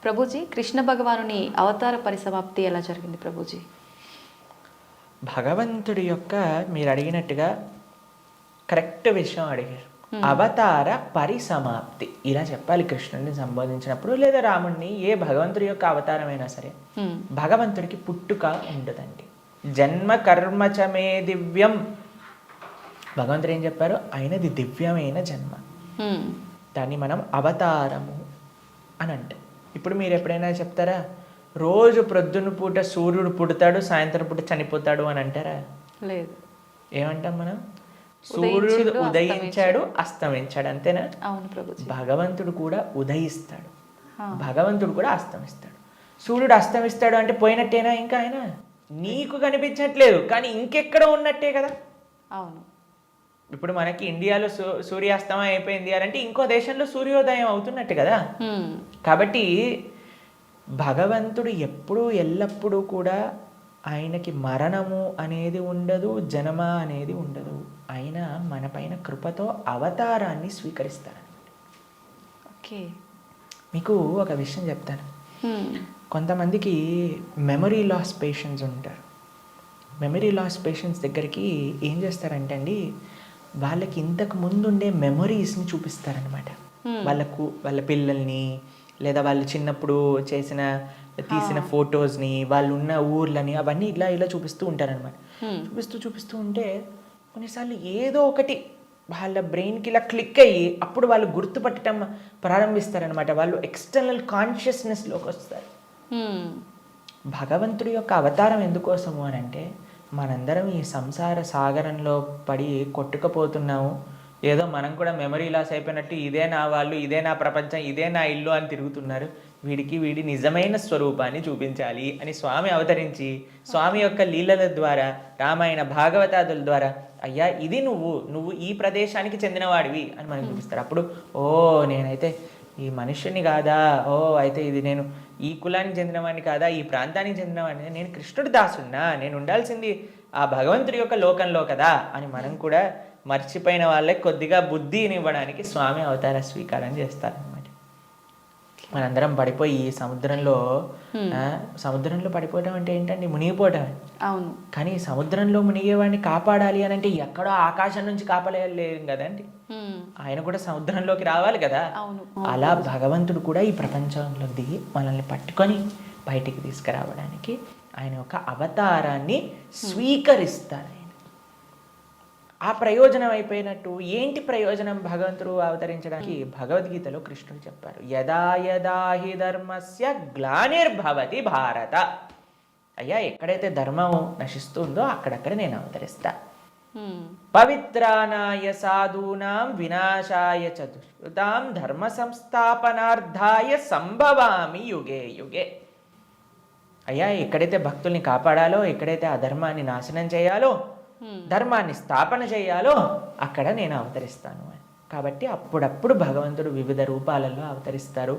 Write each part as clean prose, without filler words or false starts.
ప్రభుజీ, కృష్ణ భగవానుని అవతార పరిసమాప్తి ఎలా జరిగింది ప్రభుజీ? భగవంతుడి యొక్క మీరు అడిగినట్టుగా కరెక్ట్ విషయం అడిగారు. అవతార పరిసమాప్తి ఇలా చెప్పాలి కృష్ణుడిని సంబోధించినప్పుడు, లేదా రాముడిని, ఏ భగవంతుడి యొక్క అవతారమైనా సరే. భగవంతుడికి పుట్టుక ఉండదండి. జన్మ కర్మచమే దివ్యం. భగవంతుడు ఏం చెప్పారు? ఆయనది దివ్యమైన జన్మ. దాన్ని మనం అవతారము అని అంటాం. ఇప్పుడు మీరు ఎప్పుడైనా చెప్తారా రోజు ప్రొద్దున పూట సూర్యుడు పుడతాడు, సాయంత్రం పూట చనిపోతాడు అని అంటారా? లేదు. ఏమంటాం మనం? సూర్యుడు ఉదయించాడు, అస్తమించాడు, అంతేనా? అవును ప్రభుజీ. భగవంతుడు కూడా ఉదయిస్తాడు, భగవంతుడు కూడా అస్తమిస్తాడు. సూర్యుడు అస్తమిస్తాడు అంటే పోయినట్టేనా? ఇంకా ఆయన నీకు కనిపించట్లేదు, కానీ ఇంకెక్కడ ఉన్నట్టే కదా. అవును. ఇప్పుడు మనకి ఇండియాలో సూర్యాస్తమయం అయిపోయింది అని అంటే ఇంకో దేశంలో సూర్యోదయం అవుతున్నట్టు కదా. కాబట్టి భగవంతుడు ఎప్పుడూ ఎల్లప్పుడూ కూడా ఆయనకి మరణము అనేది ఉండదు, జన్మ అనేది ఉండదు. ఆయన మన పైన కృపతో అవతారాన్ని స్వీకరిస్తారనమాట. ఓకే. మీకు ఒక విషయం చెప్తాను. కొంతమందికి మెమరీ లాస్ పేషెంట్స్ ఉంటారు. మెమరీ లాస్ పేషెంట్స్ దగ్గరికి ఏం చేస్తారంటే అండి, వాళ్ళకి ఇంతకు ముందు ఉండే మెమరీస్ని చూపిస్తారనమాట. వాళ్ళ పిల్లల్ని, లేదా వాళ్ళు చిన్నప్పుడు తీసిన ఫొటోస్ని, వాళ్ళు ఉన్న ఊర్లని, అవన్నీ ఇలా చూపిస్తూ ఉంటారనమాట. చూపిస్తూ ఉంటే కొన్నిసార్లు ఏదో ఒకటి వాళ్ళ బ్రెయిన్కి ఇలా క్లిక్ అయ్యి అప్పుడు వాళ్ళు గుర్తుపట్టడం ప్రారంభిస్తారనమాట. వాళ్ళు ఎక్స్టర్నల్ కాన్షియస్నెస్లోకి వస్తారు. భగవంతుడి యొక్క అవతారం ఎందుకోసము అని అంటే, మనందరం ఈ సంసార సాగరంలో పడి కొట్టుకుపోతున్నాము. ఏదో మనం కూడా మెమరీ లాస్ అయిపోయినట్టు ఇదే నా వాళ్ళు, ఇదే నా ప్రపంచం, ఇదే నా ఇల్లు అని తిరుగుతున్నారు. వీడి నిజమైన స్వరూపాన్ని చూపించాలి అని స్వామి అవతరించి, స్వామి యొక్క లీలల ద్వారా, రామాయణ భాగవతాదుల ద్వారా, అయ్యా ఇది నువ్వు ఈ ప్రదేశానికి చెందినవాడివి అని మనకు చూపిస్తారు. అప్పుడు నేనైతే ఈ మనుష్యుని కాదా, అయితే ఇది నేను ఈ కులానికి చెందినవాడిని కాదా, ఈ ప్రాంతానికి చెందినవాడిని, నేను కృష్ణుడి దాసున్నా, నేను ఉండాల్సింది ఆ భగవంతుడి యొక్క లోకంలో కదా అని మనం కూడా మర్చిపోయిన వాళ్ళకి కొద్దిగా బుద్ధిని ఇవ్వడానికి స్వామి అవతార స్వీకారం చేస్తారనమాట. మనందరం పడిపోయి ఈ సముద్రంలో పడిపోవడం అంటే ఏంటండి? మునిగిపోవటం. అవును. కానీ సముద్రంలో మునిగేవాడిని కాపాడాలి అని అంటే ఎక్కడో ఆకాశం నుంచి కాపాడలేం కదండి, ఆయన కూడా సముద్రంలోకి రావాలి కదా. అలా భగవంతుడు కూడా ఈ ప్రపంచంలో దిగి మనల్ని పట్టుకొని బయటికి తీసుకురావడానికి ఆయన ఒక అవతారాన్ని స్వీకరిస్తారు. ఆ ప్రయోజనం అయిపోయినట్టు ఏంటి ప్రయోజనం భగవంతుడు అవతరించడానికి? భగవద్గీతలో కృష్ణుడు చెప్పారు, యదా యదా హి ధర్మస్య గ్లానిర్భవతి భారత. అయ్యా, ఎక్కడైతే ధర్మం నశిస్తుందో అక్కడక్కడ నేను అవతరిస్తా. పవిత్రానాయ సాధూనాం వినాశాయ చతుష్కృతాం ధర్మ సంస్థాపనార్థాయ సంభవామి యుగే యుగే. అయ్యా, ఎక్కడైతే భక్తుల్ని కాపాడాలో, ఎక్కడైతే ఆ ధర్మాన్ని నాశనం చేయాలో, ధర్మాన్ని స్థాపన చేయాలో అక్కడ నేను అవతరిస్తాను అని. కాబట్టి అప్పుడప్పుడు భగవంతుడు వివిధ రూపాలలో అవతరిస్తారు.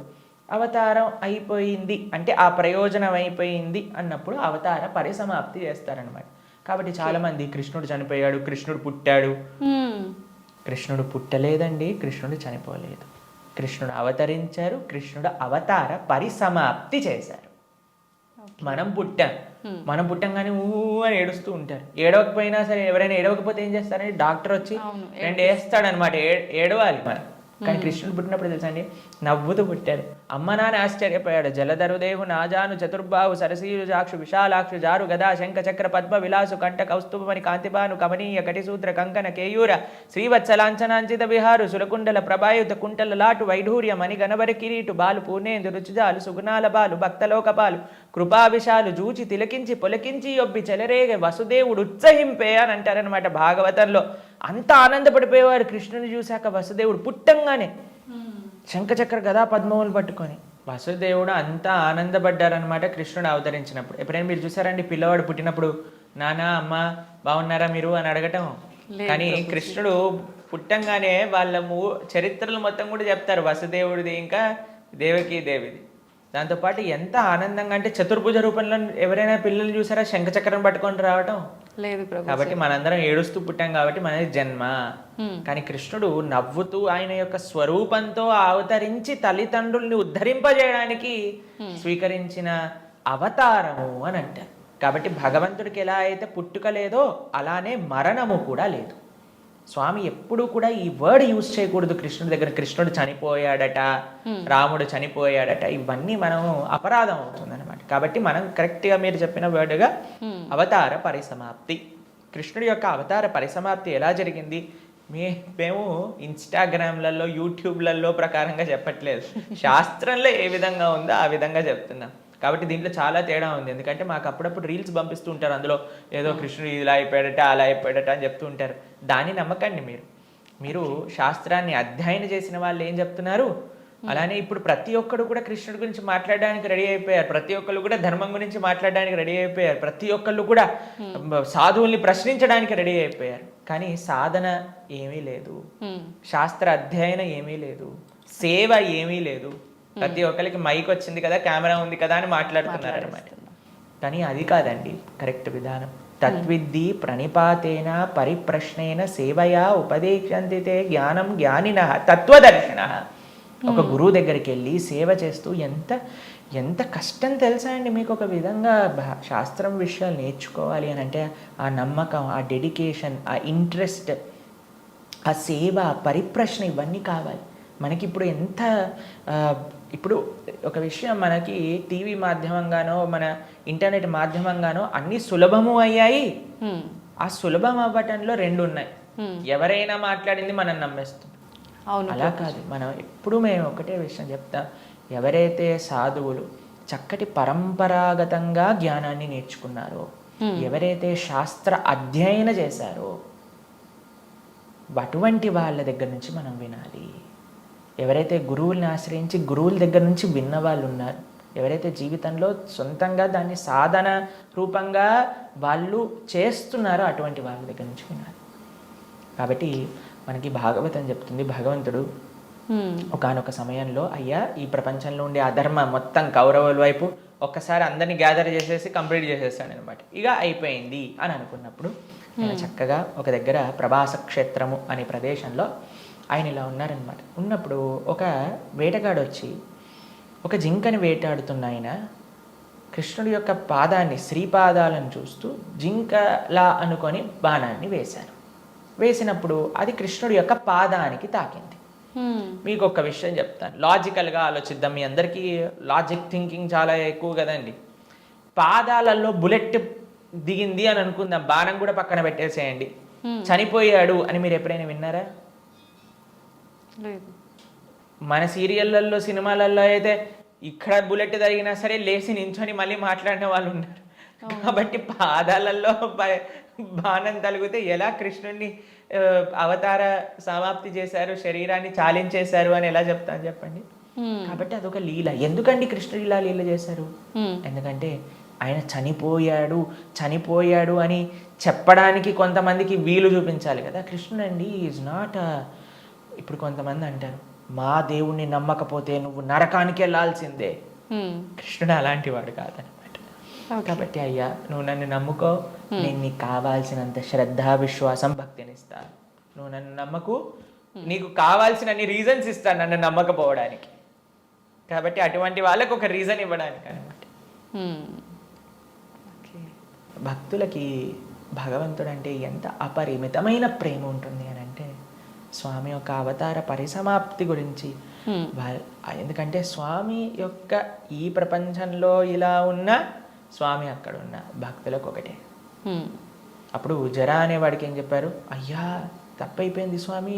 అవతారం అయిపోయింది అంటే, ఆ ప్రయోజనం అయిపోయింది అన్నప్పుడు అవతార పరిసమాప్తి చేస్తారనమాట. కాబట్టి చాలామంది కృష్ణుడు చనిపోయాడు, కృష్ణుడు పుట్టాడు. కృష్ణుడు పుట్టలేదండి, కృష్ణుడు చనిపోలేదు. కృష్ణుడు అవతరించారు, కృష్ణుడు అవతార పరిసమాప్తి చేశారు. మనం పుట్టంగానే అని ఏడుస్తూ ఉంటారు. ఏడవకపోయినా సరే, ఎవరైనా ఏడవకపోతే ఏం చేస్తారంటే డాక్టర్ వచ్చి రెండు వేస్తాడనమాట, ఏడవాలి మనం. కానీ కృష్ణుడు పుట్టినప్పుడు తెలుసా అండి, నవ్వుతూ పుట్టాడు. అమ్మ నాన్న ఆశ్చర్యపోయాడు. జలధరుదేహు నాజాను చతుర్బాహు సరసీరు జాక్షు విశాలాక్షు జారు గదా శంఖ చక్ర పద్మ విలాసు కంఠ కౌస్తుభమణి కాంతిబాను కమనీయ కటిసూత్ర కంకణ కేయూర శ్రీవత్సలాంఛనాంచిత విహారు సురకుండల ప్రభాయుత కుంటల లాటు వైఢూర్య మణి గణవరి కిరీటు బాలు పూర్ణేందు రుచిజాలు సుగుణాల బాలు భక్తలోక పాలు కృపావిశాలు జూచి తిలకించి పొలకించి యొబ్బి చెలరేగ వసుదేవుడు ఉత్సహింపే అని అంటారనమాట భాగవతంలో. అంత ఆనందపడిపోయేవారు కృష్ణుని చూశాక. వసుదేవుడు పుట్టంగానే శంఖచక్ర గదా పద్మములు పట్టుకొని వసుదేవుడు అంతా ఆనందపడ్డారనమాట కృష్ణుడు అవతరించినప్పుడు. ఎప్పుడైనా మీరు చూసారండి పిల్లవాడు పుట్టినప్పుడు నాన్న అమ్మ బాగున్నారా మీరు అని అడగటం? కానీ కృష్ణుడు పుట్టంగానే వాళ్ళ చరిత్రలు మొత్తం కూడా చెప్తారు, వసుదేవుడిది ఇంకా దేవకీ దేవిది. దాంతోపాటు ఎంత ఆనందంగా అంటే, చతుర్భుజ రూపంలో ఎవరైనా పిల్లలు చూసారా శంఖచక్రం పట్టుకొని రావటం? లేదు ప్రభు. కాబట్టి మనందరం ఏడుస్తూ పుట్టాం కాబట్టి మనది జన్మ. Hmm. కానీ కృష్ణుడు నవ్వుతూ ఆయన యొక్క స్వరూపంతో అవతరించి తల్లిదండ్రుల్ని ఉద్ధరింపజేయడానికి స్వీకరించిన అవతారము అని అంటారు. కాబట్టి భగవంతుడికి ఎలా అయితే పుట్టుక లేదో అలానే మరణము కూడా లేదు. స్వామి ఎప్పుడూ కూడా ఈ వర్డ్ యూజ్ చేయకూడదు కృష్ణుడి దగ్గర. కృష్ణుడు చనిపోయాడట, రాముడు చనిపోయాడట, ఇవన్నీ మనం అపరాధం అవుతుంది అనమాట. కాబట్టి మనం కరెక్ట్గా మీరు చెప్పిన వర్డ్గా అవతార పరిసమాప్తి, కృష్ణుడి యొక్క అవతార పరిసమాప్తి ఎలా జరిగింది, మేము ఇన్స్టాగ్రామ్లలో యూట్యూబ్లలో ప్రకారంగా చెప్పట్లేదు, శాస్త్రంలో ఏ విధంగా ఉందో ఆ విధంగా చెప్తున్నాం. కాబట్టి దీంట్లో చాలా తేడా ఉంది. ఎందుకంటే మాకు అప్పుడప్పుడు రీల్స్ పంపిస్తూ ఉంటారు, అందులో ఏదో కృష్ణుడు ఇలా అయిపోయాడట అలా అయిపోయాడట అని చెప్తూ ఉంటారు. దాన్ని నమ్మకండి. మీరు శాస్త్రాన్ని అధ్యయనం చేసిన వాళ్ళు ఏం చెప్తున్నారు, అలానే ఇప్పుడు ప్రతి ఒక్కరు కూడా కృష్ణుడి గురించి మాట్లాడడానికి రెడీ అయిపోయారు, ప్రతి ఒక్కళ్ళు కూడా ధర్మం గురించి మాట్లాడడానికి రెడీ అయిపోయారు, ప్రతి ఒక్కళ్ళు కూడా సాధువుల్ని ప్రశ్నించడానికి రెడీ అయిపోయారు. కానీ సాధన ఏమీ లేదు, శాస్త్ర అధ్యయనం ఏమీ లేదు, సేవ ఏమీ లేదు. ప్రతి ఒక్కరికి మైక్ వచ్చింది కదా, కెమెరా ఉంది కదా అని మాట్లాడుతున్నారు అనమాట. కానీ అది కాదండి కరెక్ట్ విధానం. తత్విద్ధి ప్రణిపాతేన పరిప్రశ్నేన సేవయా ఉపదేశంతి తే జ్ఞానం జ్ఞానిన తత్వదర్శన. ఒక గురువు దగ్గరికి వెళ్ళి సేవ చేస్తూ ఎంత కష్టం తెలుసా అండి మీకు. ఒక విధంగా శాస్త్రం విషయాలు నేర్చుకోవాలి అని అంటే ఆ నమ్మకం, ఆ డెడికేషన్, ఆ ఇంట్రెస్ట్, ఆ సేవ, పరిప్రశ్న ఇవన్నీ కావాలి మనకి. ఇప్పుడు ఒక విషయం, మనకి టీవీ మాధ్యమంగానో మన ఇంటర్నెట్ మాధ్యమంగానో అన్ని సులభము అయ్యాయి. ఆ సులభం అవ్వటంలో రెండు ఉన్నాయి. ఎవరైనా మాట్లాడింది మనం నమ్మేస్తాం. అలా కాదు. మనం ఎప్పుడు మేము ఒకటే విషయం చెప్తాం, ఎవరైతే సాధువులు చక్కటి పరంపరాగతంగా జ్ఞానాన్ని నేర్చుకున్నారో, ఎవరైతే శాస్త్ర అధ్యయనం చేశారో అటువంటి వాళ్ళ దగ్గర నుంచి మనం వినాలి. ఎవరైతే గురువుల్ని ఆశ్రయించి గురువుల దగ్గర నుంచి విన్న వాళ్ళు ఉన్నారు, ఎవరైతే జీవితంలో సొంతంగా దాన్ని సాధన రూపంగా వాళ్ళు చేస్తున్నారో అటువంటి వాళ్ళ దగ్గర నుంచి వినాలి. కాబట్టి మనకి భాగవతం చెప్తుంది, భగవంతుడు ఒకానొక సమయంలో అయ్యా ఈ ప్రపంచంలో ఉండే అధర్మ మొత్తం కౌరవుల వైపు ఒక్కసారి అందరినీ గ్యాదర్ చేసేసి కంప్లీట్ చేసేసాను అనమాట. ఇక అయిపోయింది అని అనుకున్నప్పుడు ఆయన చక్కగా ఒక దగ్గర ప్రభాస క్షేత్రము అనే ప్రదేశంలో ఆయన ఇలా ఉన్నారనమాట. ఉన్నప్పుడు ఒక వేటగాడు వచ్చి ఒక జింకని వేటాడుతున్న ఆయన కృష్ణుడి యొక్క పాదాన్ని, శ్రీపాదాలను చూస్తూ జింకలా అనుకొని బాణాన్ని వేశారు. వేసినప్పుడు అది కృష్ణుడి యొక్క పాదానికి తాకింది. మీకు ఒక విషయం చెప్తాను, లాజికల్గా ఆలోచిద్దాం. మీ అందరికీ లాజిక్ థింకింగ్ చాలా ఎక్కువ కదండి. పాదాలలో బుల్లెట్ దిగింది అని అనుకుందాం, బాణం కూడా పక్కన పెట్టేసేయండి, చనిపోయాడు అని మీరు ఎప్పుడైనా విన్నారా? మన సీరియళ్ళల్లో సినిమాలలో అయితే ఇక్కడ బుల్లెట్ తగినా సరే లేచి నించొని మళ్ళీ మాట్లాడిన వాళ్ళు ఉన్నారు. కాబట్టి పాదాలలో బాణం తలిగితే ఎలా కృష్ణుడిని అవతార సమాప్తి చేశారు, శరీరాన్ని చాలించేశారు అని ఎలా చెప్తాను చెప్పండి. కాబట్టి అదొక లీల. ఎందుకండి కృష్ణుడు ఇలా లీల చేశారు? ఎందుకంటే ఆయన చనిపోయాడు అని చెప్పడానికి కొంతమందికి వీలు చూపించాలి కదా. కృష్ణుడు అండి ఈజ్ నాట్. ఇప్పుడు కొంతమంది అంటారు, మా దేవుణ్ణి నమ్మకపోతే నువ్వు నరకానికి వెళ్ళాల్సిందే. కృష్ణుడు అలాంటి వాడు కాదనమాట. కాబట్టి అయ్యా నువ్వు నన్ను నమ్ముకో, నేను నీకు కావాల్సినంత శ్రద్ధ, విశ్వాసం, భక్తిని ఇస్తాను. నువ్వు నన్ను నమ్మకు, నీకు కావాల్సినన్ని రీజన్స్ ఇస్తాను నన్ను నమ్మకపోవడానికి. కాబట్టి అటువంటి వాళ్ళకు ఒక రీజన్ ఇవ్వడానికి అనమాట. భక్తులకి భగవంతుడు అంటే ఎంత అపరిమితమైన ప్రేమ ఉంటుంది అని అంటే స్వామి యొక్క అవతార పరిసమాప్తి గురించి. ఎందుకంటే స్వామి యొక్క ఈ ప్రపంచంలో ఇలా ఉన్న స్వామి అక్కడ ఉన్న భక్తులకు ఒకటే. అప్పుడు జరా అనేవాడికి ఏం చెప్పారు, అయ్యా తప్పైపోయింది స్వామి,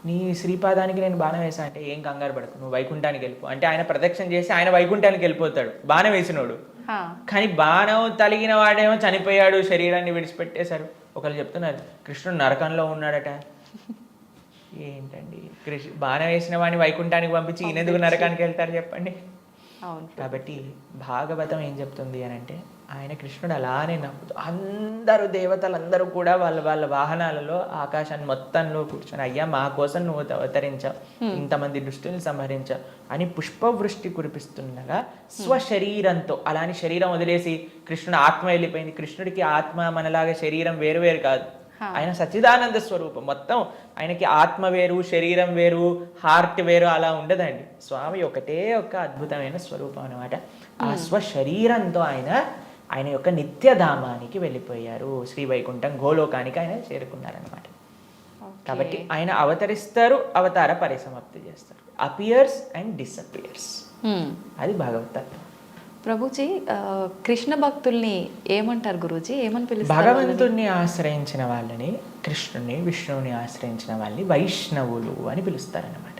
నీ శ్రీపాదానికి నేను బాణం వేసా అంటే ఏం కంగారు పడకు, నువ్వు వైకుంఠానికి వెళ్ళిపో అంటే ఆయన ప్రదక్షిణ చేసి ఆయన వైకుంఠానికి వెళ్ళిపోతాడు బాణం వేసినోడు. కానీ బాణం తలిగిన వాడేమో చనిపోయాడు, శరీరాన్ని విడిచిపెట్టేశారు. ఒకళ్ళు చెప్తున్నారు కృష్ణుడు నరకంలో ఉన్నాడట. ఏంటండి, బాణం వేసిన వాడిని వైకుంఠానికి పంపించి ఈయనెందుకు నరకానికి వెళ్తారు చెప్పండి. అవును. కాబట్టి భాగవతం ఏం చెప్తుంది అని అంటే ఆయన కృష్ణుడు అలానే నవ్వుతూ అందరూ దేవతలందరూ కూడా వాళ్ళ వాళ్ళ వాహనాలలో ఆకాశాన్ని మొత్తంలో కూర్చొని అయ్యా మా కోసం నువ్వు అవతరించావు, ఇంతమంది దుష్టుల్ని సంహరించావు అని పుష్పవృష్టి కురిపిస్తుండగా స్వశరీరంతో, అలాని శరీరం వదిలేసి కృష్ణుడు ఆత్మ వెళ్ళిపోయింది. కృష్ణుడికి ఆత్మ మనలాగా శరీరం వేరు వేరు కాదు, ఆయన సచ్చిదానంద స్వరూపం. మొత్తం ఆయనకి ఆత్మ వేరు, శరీరం వేరు, హార్ట్ వేరు అలా ఉండదండి. స్వామి ఒకటే ఒక అద్భుతమైన స్వరూపం అనమాట. ఆ స్వశరీరంతో ఆయన యొక్క నిత్యధామానికి వెళ్ళిపోయారు. శ్రీవైకుంఠం గోలోకానికి ఆయన చేరుకున్నారనమాట. కాబట్టి ఆయన అవతరిస్తారు, అవతార పరిసమాప్తి చేస్తారు. Appears and disappears. అది భగవతత్వం. ప్రభుజీ, కృష్ణ భక్తుల్ని ఏమంటారు గురూజీ? ఏమని పిలుస్తారు? భగవంతుణ్ణి ఆశ్రయించిన వాళ్ళని, కృష్ణుని విష్ణువుని ఆశ్రయించిన వాళ్ళని వైష్ణవులు అని పిలుస్తారనమాట.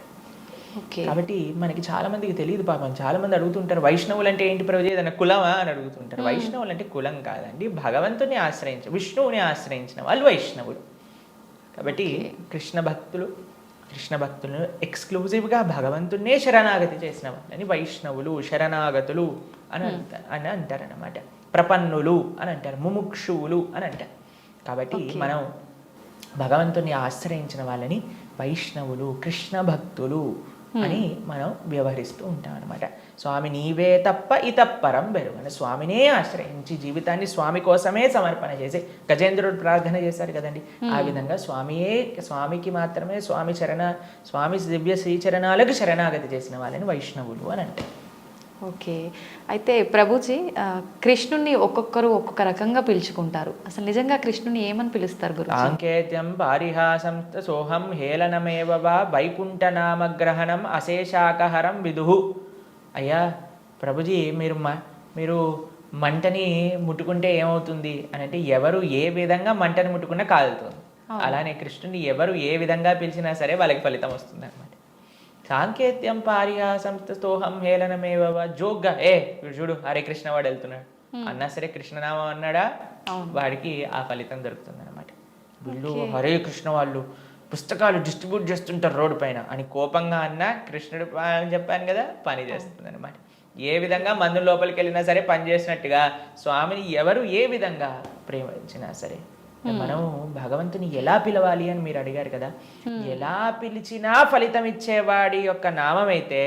కాబట్టి మనకి చాలా మందికి తెలియదు పాపం. చాలా మంది అడుగుతుంటారు వైష్ణవులు అంటే ఏంటి ప్రభుజీ, ఏదైనా కులమా అని అడుగుతుంటారు. వైష్ణవులు అంటే కులం కాదండి, భగవంతుని విష్ణువుని ఆశ్రయించిన వాళ్ళు వైష్ణవులు. కాబట్టి కృష్ణ భక్తులను ఎక్స్క్లూజివ్గా భగవంతున్నే శరణాగతి చేసిన వాళ్ళని వైష్ణవులు, శరణాగతులు అని అంటారనమాట. ప్రపన్నులు అని అంటారు, ముముక్షువులు అని అంటారు. కాబట్టి మనం భగవంతుని ఆశ్రయించిన వాళ్ళని వైష్ణవులు, కృష్ణ భక్తులు అని మనం వ్యవహరిస్తూ ఉంటాం అనమాట. స్వామి నీవే తప్ప ఇతప్పరం బెరుగని, స్వామినే ఆశ్రయించి జీవితాన్ని స్వామి కోసమే సమర్పణ చేసి గజేంద్రుడు ప్రార్థన చేశారు కదండి. ఆ విధంగా స్వామికి మాత్రమే స్వామి దివ్య శ్రీచరణాలకు శరణాగతి చేసిన వాళ్ళని వైష్ణవులు అని అంటారు. ఓకే. అయితే ప్రభుజీ, కృష్ణుణ్ణి ఒక్కొక్కరు ఒక్కొక్క రకంగా పిలుచుకుంటారు. అసలు నిజంగా కృష్ణుని ఏమని పిలుస్తారు గురు? సాంకేత్యం పారిహాసం సోహం హేళనమేవ వా వైకుంఠనామగ్రహణం అశేషాకహరం విదుహు. అయ్యా ప్రభుజీ, మీరు మంటని ముట్టుకుంటే ఏమవుతుంది అని అంటే, ఎవరు ఏ విధంగా మంటని ముట్టుకున్నా కాలుతుంది. అలానే కృష్ణుని ఎవరు ఏ విధంగా పిలిచినా సరే వాళ్ళకి ఫలితం వస్తుంది అనమాట. సాంకేత్యం పారిహాసం స్తోహం హేళనమేవ జోగ్గా చూడు హరే కృష్ణ వాడు వెళ్తున్నాడు అన్నా సరే, కృష్ణనామం అన్నాడా వాడికి ఆ ఫలితం దొరుకుతుంది అనమాట. వీళ్ళు హరే కృష్ణ వాళ్ళు పుస్తకాలు డిస్ట్రిబ్యూట్ చేస్తుంటారు రోడ్డు పైన అని కోపంగా అన్నా కృష్ణుడు అని చెప్పాను కదా, పని చేస్తుంది అనమాట. ఏ విధంగా మందు లోపలికి వెళ్ళినా సరే పని చేసినట్టుగా స్వామిని ఎవరు ఏ విధంగా ప్రేమించినా సరే, మనం భగవంతుని ఎలా పిలవాలి అని మీరు అడిగారు కదా, ఎలా పిలిచినా ఫలితం ఇచ్చేవాడి యొక్క నామం అయితే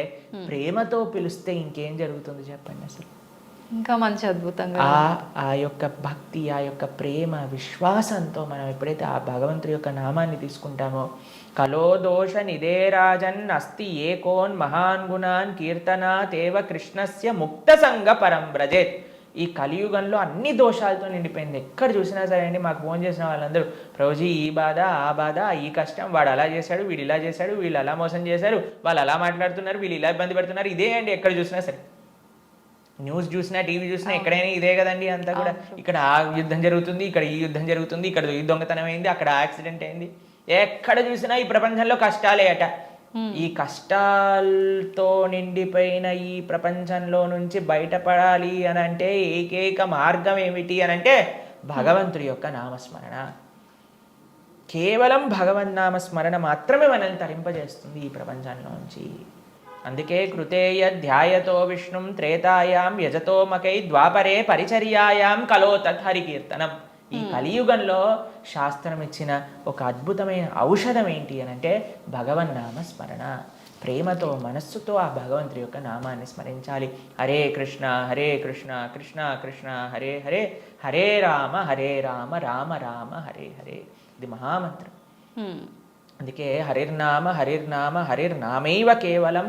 ప్రేమతో పిలిస్తే ఇంకేం జరుగుతుంది చెప్పండి. అసలు ఇంకా మంచి అద్భుతంగా ఆ యొక్క భక్తి, ఆ యొక్క ప్రేమ, విశ్వాసంతో మనం ఎప్పుడైతే ఆ భగవంతుడి యొక్క నామాన్ని తీసుకుంటామో, కలో దోష నిదేరాజన్ అస్తి ఏకోన్ మహాన్ గుణాన్ కీర్తనాతేవ కృష్ణస్య ముక్త సంగ పరం బ్రజేత్. ఈ కలియుగంలో అన్ని దోషాలతో నిండిపోయింది. ఎక్కడ చూసినా సరే అండి, మాకు ఫోన్ చేసిన వాళ్ళందరూ ప్రభుజీ ఈ బాధ, ఆ బాధ, ఈ కష్టం, వాడు అలా చేశాడు, వీడు ఇలా చేశాడు, వీళ్ళు అలా మోసం చేశారు, వాళ్ళు అలా మాట్లాడుతున్నారు, వీళ్ళు ఇలా ఇబ్బంది పెడుతున్నారు, ఇదే అండి. ఎక్కడ చూసినా సరే, న్యూస్ చూసినా, టీవీ చూసినా, ఎక్కడైనా ఇదే కదండి అంతా కూడా. ఇక్కడ ఆ యుద్ధం జరుగుతుంది, ఇక్కడ ఈ యుద్ధం జరుగుతుంది, ఇక్కడ ఈ దొంగతనం అయింది, అక్కడ యాక్సిడెంట్ అయింది. ఎక్కడ చూసినా ఈ ప్రపంచంలో కష్టాలే అట. ఈ కష్టాలతో నిండిపోయిన ఈ ప్రపంచంలో నుంచి బయటపడాలి అని అంటే ఏకైక మార్గం ఏమిటి అని అంటే భగవంతుడి యొక్క నామస్మరణ. కేవలం భగవన్నామస్మరణ మాత్రమే మనల్ని తరింపజేస్తుంది ఈ ప్రపంచంలోంచి. అందుకే కృతేయ ధ్యాయతో విష్ణుం త్రేతాయాం యజతో మకై ద్వాపరే పరిచర్యాయాం కలో తత్ హరికీర్తనం. ఈ కలియుగంలో శాస్త్రం ఇచ్చిన ఒక అద్భుతమైన ఔషధం ఏంటి అని అంటే భగవన్నామ స్మరణ. ప్రేమతో, మనస్సుతో ఆ భగవంతుడి యొక్క నామాన్ని స్మరించాలి. హరే కృష్ణ కృష్ణ కృష్ణ హరే హరే, హరే రామ రామ రామ హరే హరే. ఇది మహామంత్రం. అందుకే హరిర్నామ హరిర్నామైవ కేవలం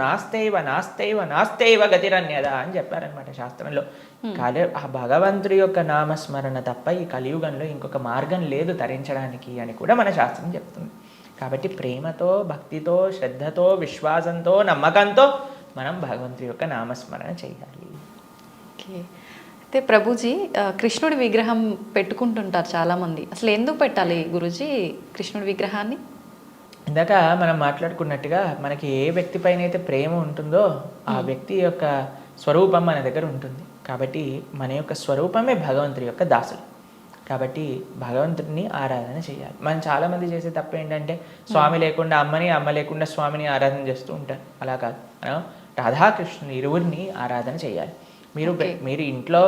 నాస్తైవ గతిరన్యద అని చెప్పారనమాట శాస్త్రంలో. ఆ భగవంతుడి యొక్క నామస్మరణ తప్ప ఈ కలియుగంలో ఇంకొక మార్గం లేదు తరించడానికి అని కూడా మన శాస్త్రం చెప్తుంది. కాబట్టి ప్రేమతో, భక్తితో, శ్రద్ధతో, విశ్వాసంతో, నమ్మకంతో మనం భగవంతుడి యొక్క నామస్మరణ చేయాలి. అయితే ప్రభుజీ, కృష్ణుడి విగ్రహం పెట్టుకుంటుంటారు చాలామంది. అసలు ఎందుకు పెట్టాలి గురూజీ కృష్ణుడి విగ్రహాన్ని? ఇందాక మనం మాట్లాడుకున్నట్టుగా మనకి ఏ వ్యక్తి పైన అయితే ప్రేమ ఉంటుందో ఆ వ్యక్తి యొక్క స్వరూపం మన దగ్గర ఉంటుంది. కాబట్టి మన యొక్క స్వరూపమే భగవంతుడి యొక్క దాసులు. కాబట్టి భగవంతుడిని ఆరాధన చేయాలి. మనం చాలామంది చేసే తప్పు ఏంటంటే స్వామి లేకుండా అమ్మని, అమ్మ లేకుండా స్వామిని ఆరాధన చేస్తూ ఉంటారు. అలా కాదు. మనం రాధాకృష్ణుని ఇరువురిని ఆరాధన చేయాలి. మీరు Okay. మీరు ఇంట్లో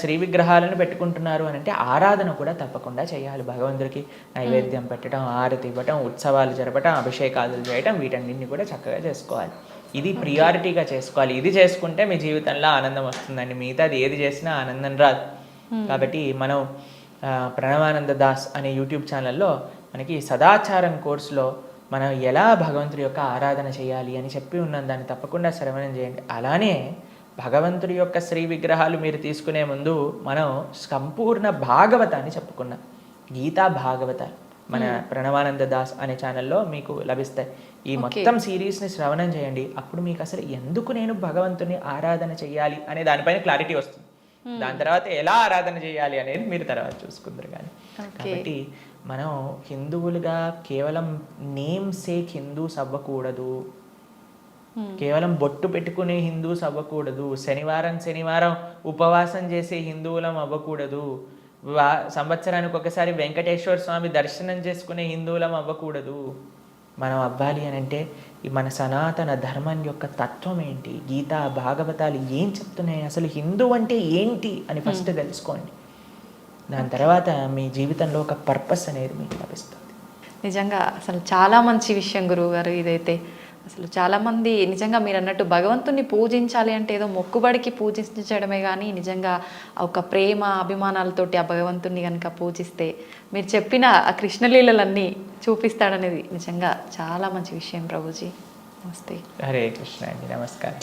శ్రీ విగ్రహాలను పెట్టుకుంటున్నారు అని అంటే ఆరాధన కూడా తప్పకుండా చేయాలి. భగవంతుడికి నైవేద్యం పెట్టడం, ఆరతి ఇవ్వటం, ఉత్సవాలు జరపటం, అభిషేకాలు చేయటం, వీటన్నింటినీ కూడా చక్కగా చేసుకోవాలి. ఇది ప్రియారిటీగా చేసుకోవాలి. ఇది చేసుకుంటే మీ జీవితంలో ఆనందం వస్తుందండి. మిగతాది ఏది చేసినా ఆనందం రాదు. కాబట్టి మనం ప్రణవానంద దాస్ అనే యూట్యూబ్ ఛానల్లో మనకి సదాచారం కోర్సులో మనం ఎలా భగవంతుడి యొక్క ఆరాధన చేయాలి అని చెప్పి ఉన్నాం. దాన్ని తప్పకుండా శ్రవణం చేయండి. అలానే భగవంతుడి యొక్క శ్రీ విగ్రహాలు మీరు తీసుకునే ముందు మనం సంపూర్ణ భాగవతాన్ని చెప్పుకున్నాం. గీతా భాగవతాలు మన ప్రణవానంద దాస్ అనే ఛానల్లో మీకు లభిస్తాయి. ఈ మొత్తం సిరీస్ని శ్రవణం చేయండి. అప్పుడు మీకు అసలు ఎందుకు నేను భగవంతుని ఆరాధన చేయాలి అనే దానిపైన క్లారిటీ వస్తుంది. దాని తర్వాత ఎలా ఆరాధన చేయాలి అనేది మీరు తర్వాత చూసుకుందరు. కానీ కాబట్టి మనం హిందువులుగా కేవలం నేమ్ సేక్ హిందూస్ అవ్వకూడదు, కేవలం బొట్టు పెట్టుకునే హిందూస్ అవ్వకూడదు, శనివారం ఉపవాసం చేసే హిందువులం అవ్వకూడదు, సంవత్సరానికి ఒకసారి వెంకటేశ్వర స్వామి దర్శనం చేసుకునే హిందువులం అవ్వకూడదు. మనం అవ్వాలి అని అంటే ఈ మన సనాతన ధర్మం యొక్క తత్వం ఏంటి, గీతా భాగవతాలు ఏం చెప్తున్నాయి, అసలు హిందూ అంటే ఏంటి అని ఫస్ట్ తెలుసుకోండి. దాని తర్వాత మీ జీవితంలో ఒక పర్పస్ అనేది మీకు లభిస్తుంది. నిజంగా అసలు చాలా మంచి విషయం గురువు గారు ఇదైతే. అసలు చాలామంది నిజంగా మీరు అన్నట్టు భగవంతుని పూజించాలి అంటే ఏదో మొక్కుబడికి పూజించడమే కానీ నిజంగా ఒక ప్రేమ అభిమానాలతోటి ఆ భగవంతుని కనుక పూజిస్తే మీరు చెప్పిన ఆ కృష్ణలీలలన్నీ చూపిస్తాడనేది నిజంగా చాలా మంచి విషయం ప్రభుజీ. నమస్తే. హరే కృష్ణ అండి. నమస్కారం.